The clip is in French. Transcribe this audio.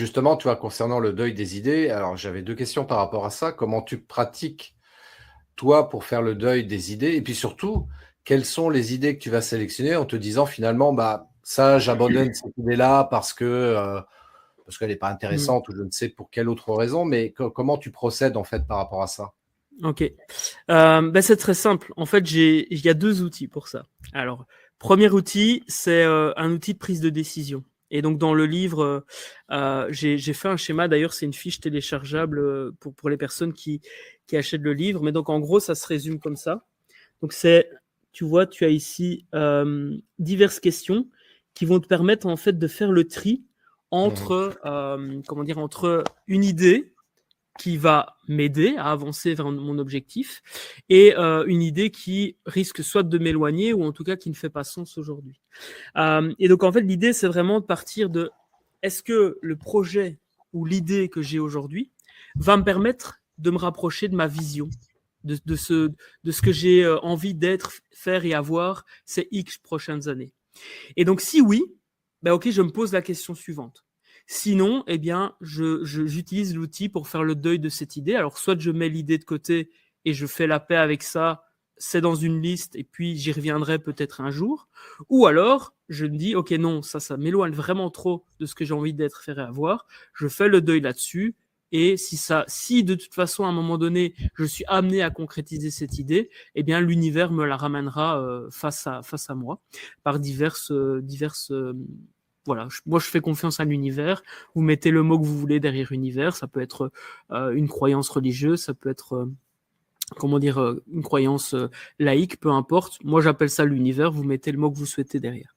Justement, tu vois, concernant le deuil des idées, alors j'avais 2 questions par rapport à ça. Comment tu pratiques, toi, pour faire le deuil des idées? Et puis surtout, quelles sont les idées que tu vas sélectionner en te disant finalement: «Bah, ça, j'abandonne cette idée-là parce qu'elle est pas Mmh. intéressante» ou je ne sais pour quelle autre raison, mais comment tu procèdes, en fait, par rapport à ça? OK. C'est très simple. En fait, il y a 2 outils pour ça. Alors, premier outil, c'est, un outil de prise de décision et donc dans le livre, j'ai fait un schéma, d'ailleurs, c'est une fiche téléchargeable, pour les personnes qui achètent le livre, mais donc en gros, ça se résume comme ça. Donc tu vois, tu as ici, diverses questions qui vont te permettre, en fait, de faire le tri Mmh. entre, comment dire? Entre une idée qui va m'aider à avancer vers mon objectif et une idée qui risque soit de m'éloigner ou en tout cas qui ne fait pas sens aujourd'hui. Et donc en fait l'idée c'est vraiment de partir de est-ce que le projet ou l'idée que j'ai aujourd'hui va me permettre de me rapprocher de ma vision, de ce que j'ai envie d'être, faire et avoir ces X prochaines années. Et donc si oui, ben ok, je me pose la question suivante. Sinon, eh bien, j'utilise l'outil pour faire le deuil de cette idée. Alors, soit je mets l'idée de côté et je fais la paix avec ça, c'est dans une liste et puis j'y reviendrai peut-être un jour. Ou alors, je me dis, ok, non, ça m'éloigne vraiment trop de ce que j'ai envie d'être, faire et avoir. Je fais le deuil là-dessus. Et si de toute façon, à un moment donné, je suis amené à concrétiser cette idée, eh bien, l'univers me la ramènera face à moi par diverses voilà, moi je fais confiance à l'univers. Vous mettez le mot que vous voulez derrière univers. Ça peut être une croyance religieuse, ça peut être comment dire une croyance laïque, peu importe. Moi j'appelle ça l'univers. Vous mettez le mot que vous souhaitez derrière.